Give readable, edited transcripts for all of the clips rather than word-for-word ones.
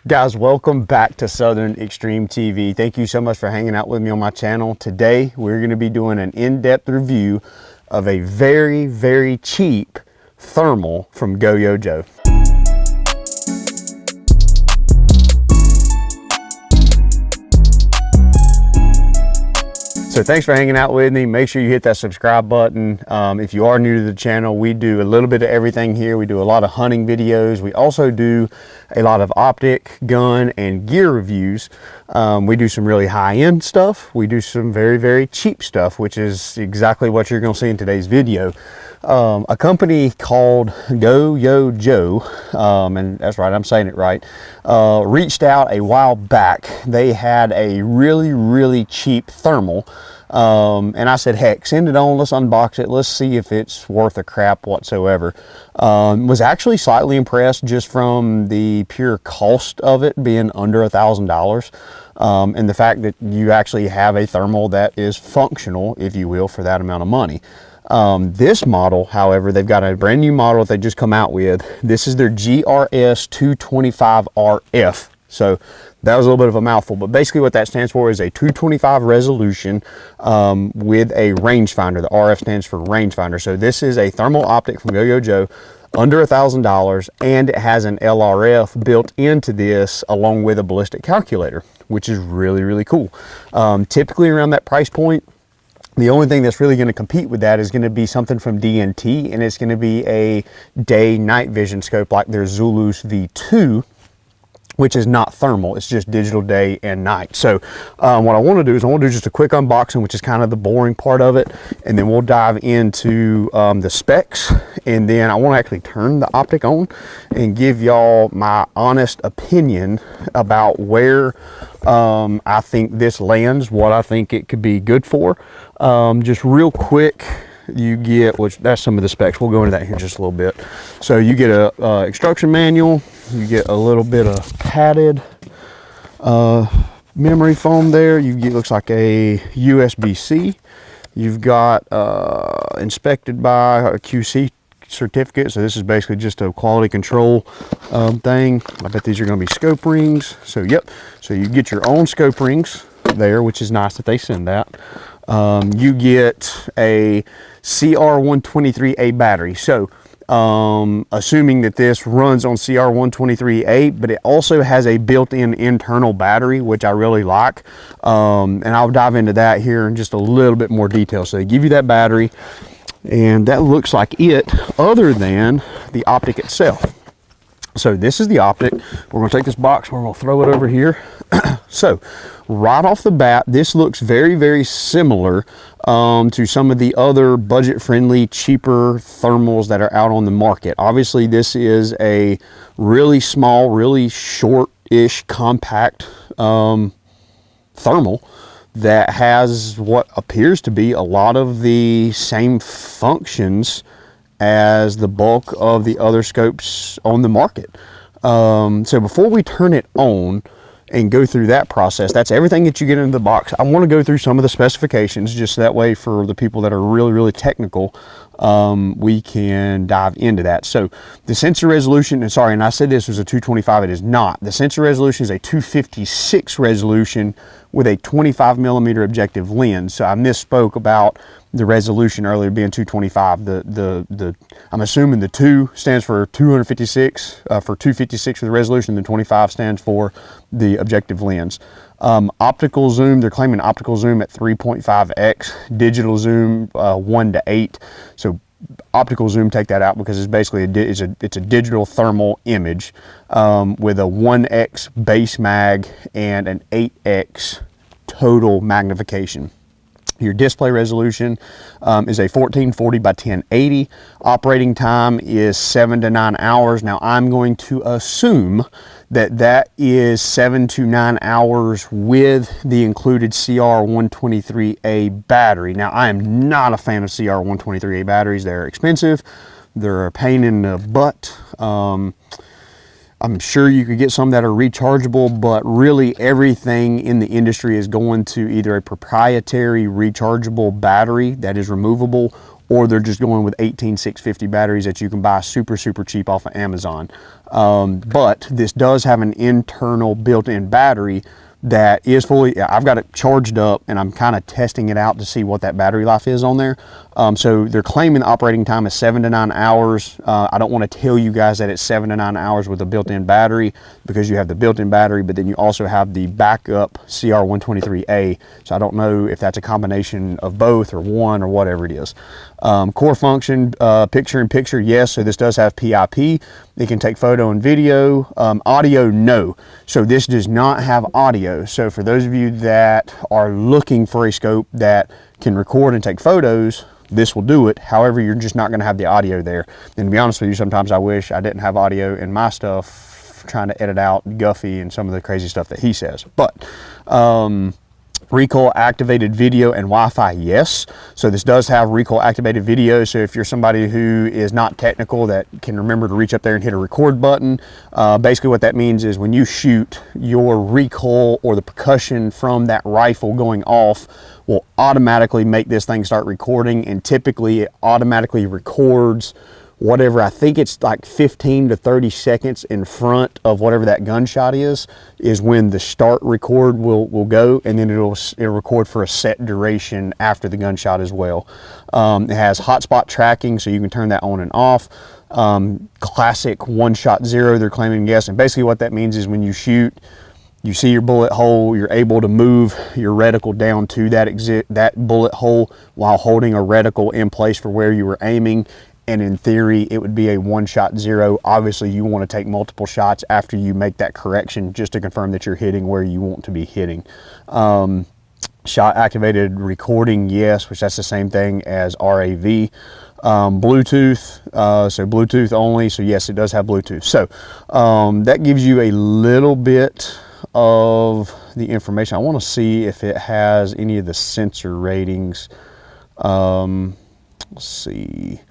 Guys, welcome back to Southern Extreme TV. Thank you so much for hanging out with me on my channel. Today, we're going to be doing an in-depth review of a very, very cheap thermal from GOYOJO. So thanks for hanging out with me. Make sure you hit that subscribe button. If you are new to the channel, we do a little bit of everything here. We do a lot of hunting videos. We also do a lot of optic, gun, and gear reviews. We do some really high-end stuff. We do some very, very cheap stuff, which is exactly what you're going to see in today's video. A company called GOYOJO, and that's right, I'm saying it right, reached out a while back. They had a really, really cheap thermal. And I said, heck, send it on, let's unbox it, let's see if it's worth a crap whatsoever. Was actually slightly impressed just from the pure cost of it being under $1,000, and the fact that you actually have a thermal that is functional, if you will, for that amount of money. This model, however, they've got a brand new model that they just come out with. This is their GRS225RF. So that was a little bit of a mouthful, but basically what that stands for is a 225 resolution with a rangefinder. The RF stands for rangefinder. So this is a thermal optic from GOYOJO, under $1,000, and it has an LRF built into this along with a ballistic calculator, which is really, really cool. Typically around that price point, the only thing that's really going to compete with that is going to be something from DNT, and it's going to be a day-night vision scope like their Zulus V2, which is not thermal, it's just digital day and night. So what I want to do is I want to do just a quick unboxing, which is kind of the boring part of it, and then we'll dive into the specs, and then I want to actually turn the optic on and give y'all my honest opinion about where I think this lands, what I think it could be good for. Just real quick, you get, which that's some of the specs, we'll go into that here in just a little bit. So you get a instruction manual, you get a little bit of padded memory foam there, you get, looks like a USB-C, you've got inspected by a QC certificate, so this is basically just a quality control thing. I bet these are going to be scope rings. So yep, so you get your own scope rings there, which is nice that they send that. You get a CR123A battery. So assuming that this runs on CR123A, but it also has a built-in internal battery, which I really like, and I'll dive into that here in just a little bit more detail. So they give you that battery, and that looks like it, other than the optic itself. So this is the optic. We're going to take this box, we're going to throw it over here. So right off the bat, this looks very, very similar to some of the other budget-friendly, cheaper thermals that are out on the market. Obviously, this is a really small, really short-ish, compact thermal that has what appears to be a lot of the same functions as the bulk of the other scopes on the market. So before we turn it on and go through that process, that's everything that you get into the box. I want to go through some of the specifications, just that way for the people that are really, really technical, we can dive into that. So the sensor resolution, and sorry, and I said this was a 225, it is not. The sensor resolution is a 256 resolution with a 25mm objective lens. So I misspoke about the resolution earlier being 225. I'm assuming the 2 stands for 256, for 256 for the resolution, the 25 stands for the objective lens. Optical zoom, they're claiming optical zoom at 3.5x, digital zoom 1:8. So optical zoom, take that out because it's basically it's a digital thermal image with a 1x base mag and an 8x total magnification. Your display resolution is a 1440 by 1080. Operating time is 7 to 9 hours. Now I'm going to assume that that is 7 to 9 hours with the included CR123A battery. Now I am not a fan of CR123A batteries. They're expensive. They're a pain in the butt. I'm sure you could get some that are rechargeable, but really everything in the industry is going to either a proprietary rechargeable battery that is removable or they're just going with 18650 batteries that you can buy super cheap off of Amazon. But this does have an internal built-in battery that is fully, I've got it charged up, and I'm kind of testing it out to see what that battery life is on there. So they're claiming the operating time is 7 to 9 hours. I don't want to tell you guys that it's 7 to 9 hours with a built-in battery, because you have the built-in battery, but then you also have the backup CR123A. So I don't know if that's a combination of both or one or whatever it is. Core function, picture-in-picture, yes. So this does have PIP. It can take photo and video. Audio, no. So this does not have audio. So for those of you that are looking for a scope that can record and take photos, this will do it. However, you're just not going to have the audio there. And to be honest with you, sometimes I wish I didn't have audio in my stuff, trying to edit out Guffey and some of the crazy stuff that he says. But recoil activated video and Wi-Fi, yes. So this does have recoil activated video. So if you're somebody who is not technical, that can remember to reach up there and hit a record button, basically what that means is when you shoot, your recoil or the percussion from that rifle going off will automatically make this thing start recording, and typically it automatically records whatever, I think it's like 15 to 30 seconds in front of whatever that gunshot is when the start record will go, and then it'll record for a set duration after the gunshot as well. It has hotspot tracking, so you can turn that on and off. Classic one-shot zero, they're claiming, yes. And basically what that means is when you shoot, you see your bullet hole, you're able to move your reticle down to that bullet hole while holding a reticle in place for where you were aiming. And in theory, it would be a one-shot zero. Obviously, you want to take multiple shots after you make that correction just to confirm that you're hitting where you want to be hitting. Shot activated recording, yes, which that's the same thing as RAV. Bluetooth, so Bluetooth only. So yes, it does have Bluetooth. So that gives you a little bit of the information. I want to see if it has any of the sensor ratings. Let's see.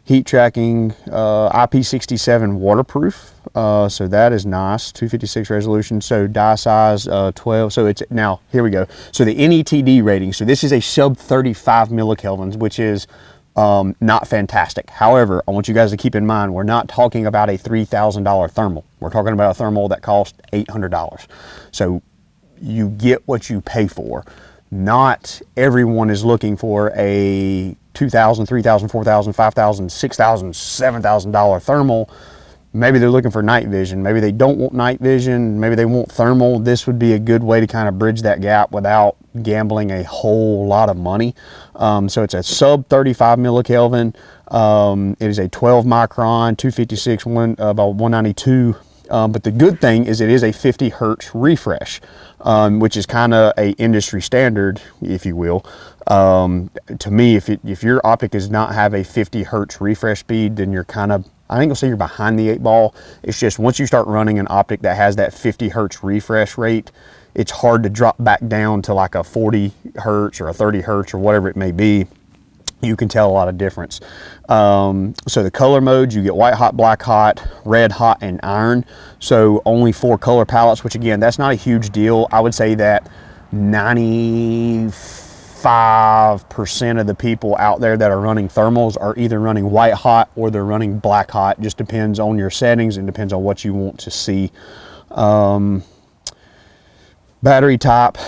Heat tracking, IP67 waterproof, so that is nice. 256 resolution, so die size 12. So it's, now here we go. So the NETD rating, so this is a sub 35 millikelvins, which is not fantastic. However, I want you guys to keep in mind, we're not talking about a $3,000 thermal. We're talking about a thermal that costs $800. So you get what you pay for. Not everyone is looking for a $2,000, $3,000, $4,000, $5,000, $6,000, $7,000 thermal. Maybe they're looking for night vision. Maybe they don't want night vision. Maybe they want thermal. This would be a good way to kind of bridge that gap without gambling a whole lot of money. So it's a sub 35 millikelvin. It is a 12 micron, 256, about 192. But the good thing is it is a 50 hertz refresh, which is kind of a industry standard, if you will. To me, if your optic does not have a 50 hertz refresh speed, then you're kind of, I think I'll say you're behind the 8 ball. It's just once you start running an optic that has that 50 hertz refresh rate, it's hard to drop back down to like a 40 hertz or a 30 hertz or whatever it may be. You can tell a lot of difference. So the color modes, you get white hot, black hot, red hot, and iron. So only 4 color palettes, which again, that's not a huge deal. I would say that 95% of the people out there that are running thermals are either running white hot or they're running black hot. Just depends on your settings and depends on what you want to see. Battery type,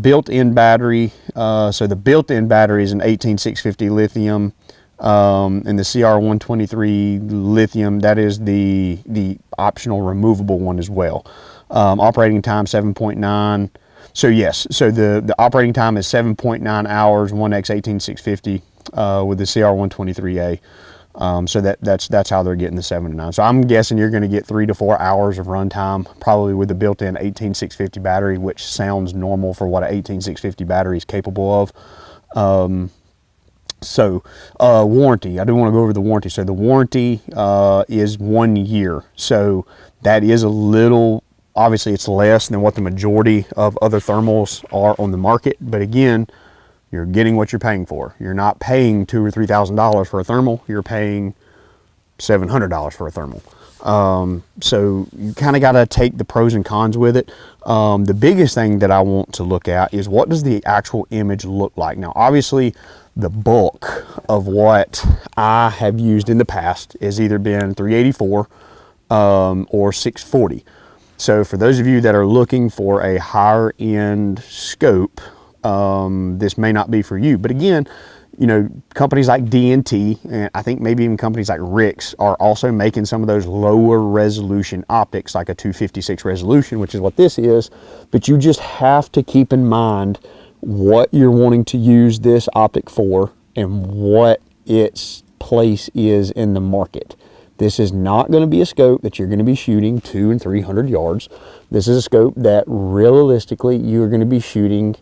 built-in battery. So the built-in battery is an 18650 lithium, and the CR123 lithium, that is the optional removable one as well. Operating time 7.9. So yes, so the operating time is 7.9 hours, 1X18650 with the CR123A. So that's how they're getting the 7 to 9. So I'm guessing you're going to get 3 to 4 hours of runtime, probably with the built-in 18650 battery, which sounds normal for what an 18650 battery is capable of. Warranty. I do want to go over the warranty. So the warranty is 1 year. So that is a little, obviously it's less than what the majority of other thermals are on the market. But again, you're getting what you're paying for. You're not paying $2,000 or $3,000 for a thermal. You're paying $700 for a thermal. So you kind of got to take the pros and cons with it. The biggest thing that I want to look at is, what does the actual image look like? Now, obviously, the bulk of what I have used in the past has either been 384 or 640. So for those of you that are looking for a higher end scope, this may not be for you. But again, you know, companies like D&T, and I think maybe even companies like Rix, are also making some of those lower resolution optics, like a 256 resolution, which is what this is. But you just have to keep in mind what you're wanting to use this optic for and what its place is in the market. This is not going to be a scope that you're going to be shooting 200 and 300 yards. This is a scope that realistically you're going to be shooting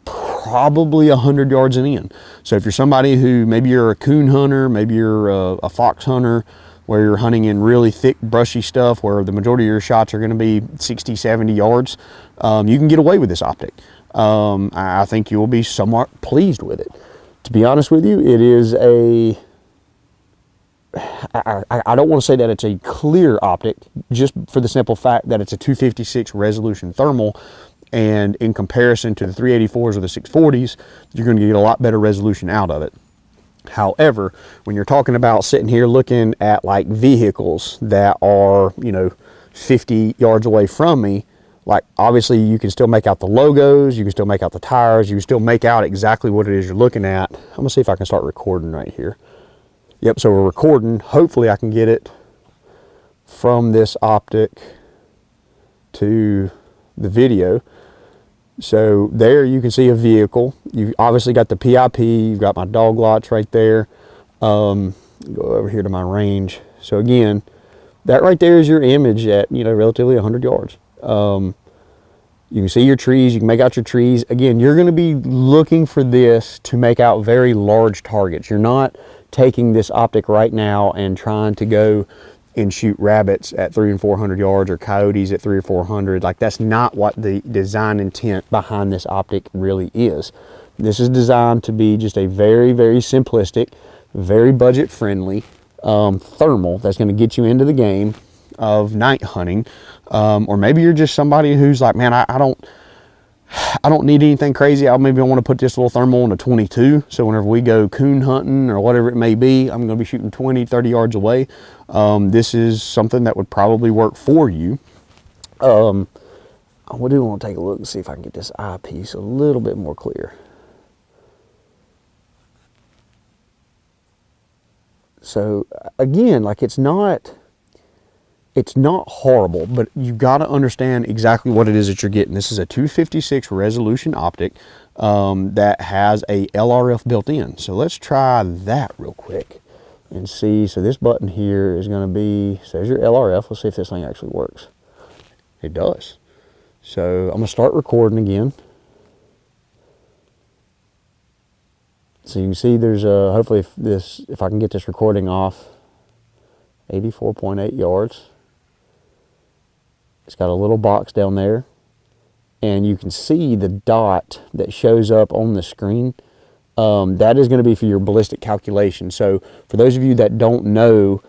probably 100 yards and in. So if you're somebody who, maybe you're a coon hunter, maybe you're a fox hunter, where you're hunting in really thick brushy stuff where the majority of your shots are going to be 60, 70 yards, you can get away with this optic. I think you will be somewhat pleased with it. To be honest with you, it is a, I don't want to say that it's a clear optic, just for the simple fact that it's a 256 resolution thermal, and in comparison to the 384s or the 640s, you're going to get a lot better resolution out of it. However, when you're talking about sitting here looking at like vehicles that are, you know, 50 yards away from me, like obviously you can still make out the logos, you can still make out the tires, you can still make out exactly what it is you're looking at. I'm gonna see if I can start recording right here. Yep, so we're recording. Hopefully I can get it from this optic to the video. So there you can see a vehicle. You've obviously got the PIP, you've got my dog lots right there. Go over here to my range. So again, that right there is your image at, you know, relatively 100 yards. You can see your trees, you can make out your trees. Again, you're going to be looking for this to make out very large targets. You're not taking this optic right now and trying to go and shoot rabbits at 300 and 400 yards or coyotes at 300 or 400. Like, that's not what the design intent behind this optic really is. This is designed to be just a very, very simplistic, very budget friendly thermal that's going to get you into the game of night hunting. Or maybe you're just somebody who's like, man, I don't need anything crazy. I want to put this little thermal on a 22. So whenever we go coon hunting or whatever it may be, I'm going to be shooting 20, 30 yards away. This is something that would probably work for you. I do want to take a look and see if I can get this eyepiece a little bit more clear. So again, like, it's not horrible, but you got to understand exactly what it is that you're getting. This is a 256 resolution optic that has a LRF built in. So let's try that real quick and see. So this button here is going to be, so there's your LRF. Let's see if this thing actually works. It does. So I'm going to start recording again. So you can see there's hopefully if I can get this recording off, 84.8 yards. It's got a little box down there, and you can see the dot that shows up on the screen. That is going to be for your ballistic calculation. So for those of you that don't know,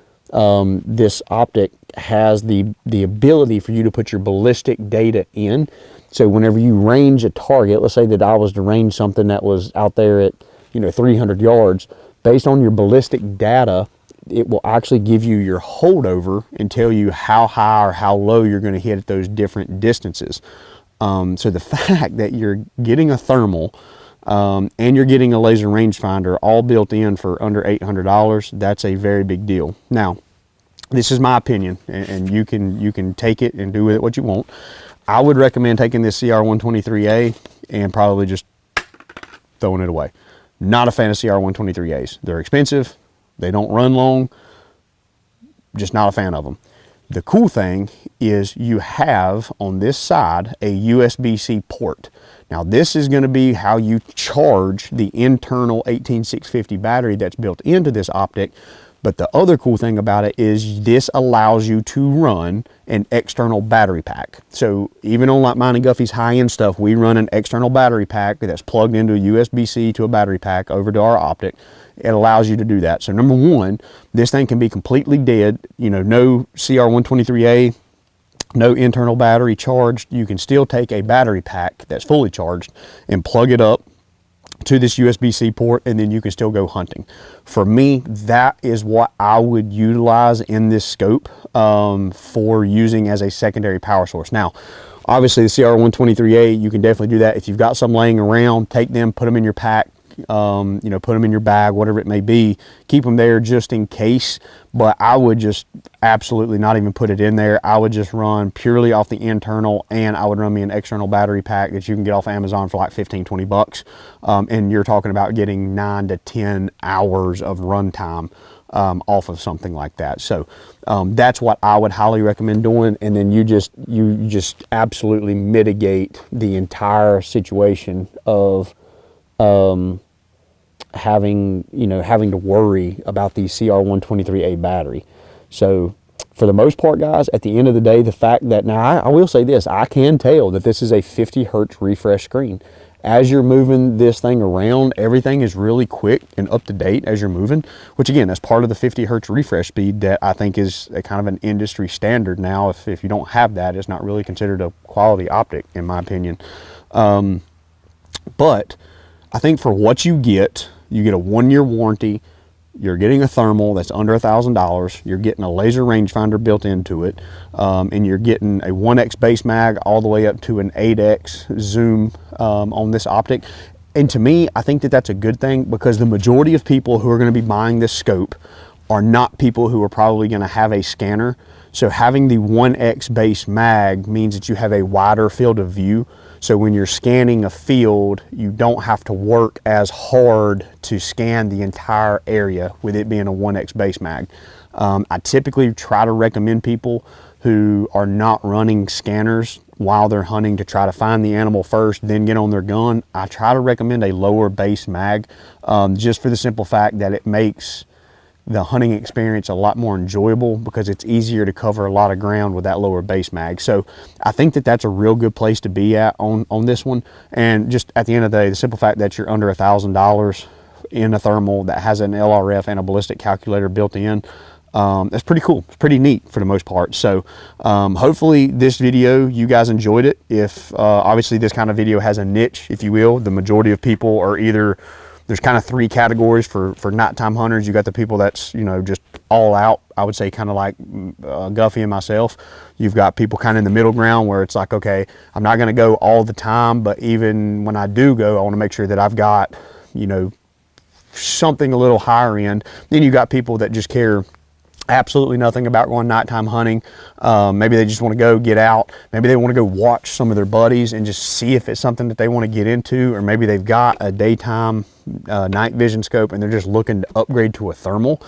this optic has the ability for you to put your ballistic data in. So whenever you range a target, let's say that I was to range something that was out there at, you know, 300 yards, based on your ballistic data, it will actually give you your holdover and tell you how high or how low you're going to hit at those different distances. So the fact that you're getting a thermal and you're getting a laser rangefinder all built in for under $800, that's a very big deal. Now, this is my opinion, and you can take it and do with it what you want. I would recommend taking this CR123A and probably just throwing it away. Not a fan of CR123As. They're expensive. They don't run long. Just not a fan of them. The cool thing is you have on this side a USB-C port. Now this is going to be how you charge the internal 18650 battery that's built into this optic But the other cool thing about it is this allows you to run an external battery pack. So even on like mine and Guffey's high-end stuff, we run an external battery pack that's plugged into a USB-C to a battery pack over to our optic. It allows you to do that. So number one, this thing can be completely dead, you know, no CR123A, no internal battery charged. You can still take a battery pack that's fully charged and plug it up to this USB-C port, and then you can still go hunting. For me, that is what I would utilize in this scope for using as a secondary power source. Now, obviously the CR123A, you can definitely do that. If you've got some laying around, take them, put them in your pack, you know, put them in your bag, whatever it may be, keep them there just in case. But I would just absolutely not even put it in there. I would just run purely off the internal, and I would run me an external battery pack that you can get off Amazon for like 15, 20 bucks. And you're talking about getting 9 to 10 hours of runtime off of something like that. So that's what I would highly recommend doing. And then you just absolutely mitigate the entire situation of having to worry about the CR123A battery. So for the most part, guys, at the end of the day, the fact that, now I will say this, I can tell that this is a 50 hertz refresh screen. As you're moving this thing around, everything is really quick and up to date as you're moving, which again, that's part of the 50 hertz refresh speed that I think is a kind of an industry standard now. If you don't have that, it's not really considered a quality optic, in my opinion. But I think for what you get a 1-year warranty. You're getting a thermal that's under $1,000. You're getting a laser rangefinder built into it, and you're getting a 1x base mag all the way up to an 8x zoom on this optic. And to me, I think that that's a good thing, because the majority of people who are going to be buying this scope are not people who are probably going to have a scanner. So having the 1x base mag means that you have a wider field of view. So when you're scanning a field, you don't have to work as hard to scan the entire area with it being a 1x base mag. I typically try to recommend people who are not running scanners while they're hunting to try to find the animal first, then get on their gun. I try to recommend a lower base mag, just for the simple fact that it makes the hunting experience a lot more enjoyable, because it's easier to cover a lot of ground with that lower base mag. So I think that that's a real good place to be at on this one. And just at the end of the day, the simple fact that you're under $1,000 in a thermal that has an LRF and a ballistic calculator built in, that's pretty cool. It's pretty neat for the most part. So hopefully this video, you guys enjoyed it. If obviously this kind of video has a niche, if you will. The majority of people are either, there's kind of 3 categories for nighttime hunters. You got the people that's, you know, just all out, I would say, kind of like Guffey and myself. You've got people kind of in the middle ground where it's like, okay, I'm not going to go all the time, but even when I do go, I want to make sure that I've got, you know, something a little higher end. Then you got people that just care absolutely nothing about going nighttime hunting. Maybe they just want to go get out. Maybe they want to go watch some of their buddies and just see if it's something that they want to get into. Or maybe they've got a daytime night vision scope and they're just looking to upgrade to a thermal.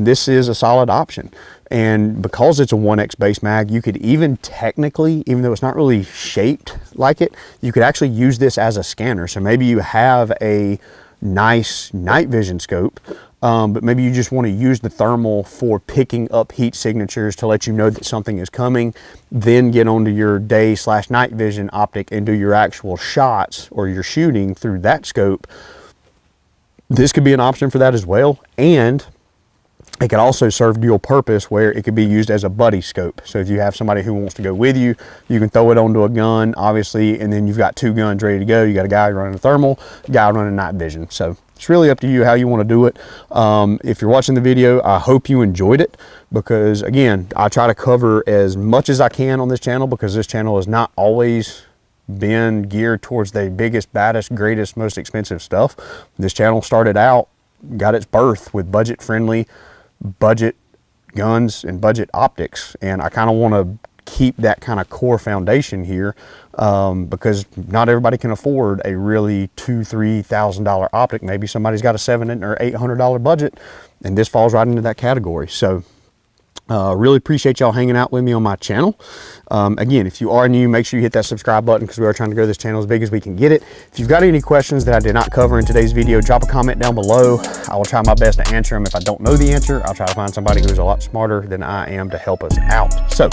This is a solid option. And because it's a 1x base mag, you could even technically, even though it's not really shaped like it, you could actually use this as a scanner. So maybe you have a nice night vision scope, but maybe you just want to use the thermal for picking up heat signatures to let you know that something is coming, then get onto your day/night vision optic and do your actual shots or your shooting through that scope. This could be an option for that as well. And it could also serve dual purpose, where it could be used as a buddy scope. So if you have somebody who wants to go with you, you can throw it onto a gun, obviously, and then you've got 2 guns ready to go. You got a guy running a thermal, a guy running night vision. So it's really up to you how you want to do it. If you're watching the video, I hope you enjoyed it, because again, I try to cover as much as I can on this channel, because this channel has not always been geared towards the biggest, baddest, greatest, most expensive stuff. This channel started out, got its birth with budget-friendly budget guns and budget optics, and I kind of want to keep that kind of core foundation here, because not everybody can afford a really $2,000–3,000 optic. Maybe somebody's got a $700 or $800 budget, and this falls right into that category. So Really appreciate y'all hanging out with me on my channel. Again, if you are new, make sure you hit that subscribe button because we are trying to grow this channel as big as we can get it. If you've got any questions that I did not cover in today's video, drop a comment down below. I will try my best to answer them. If I don't know the answer, I'll try to find somebody who's a lot smarter than I am to help us out. So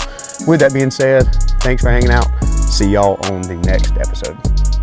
with that being said, thanks for hanging out. See y'all on the next episode.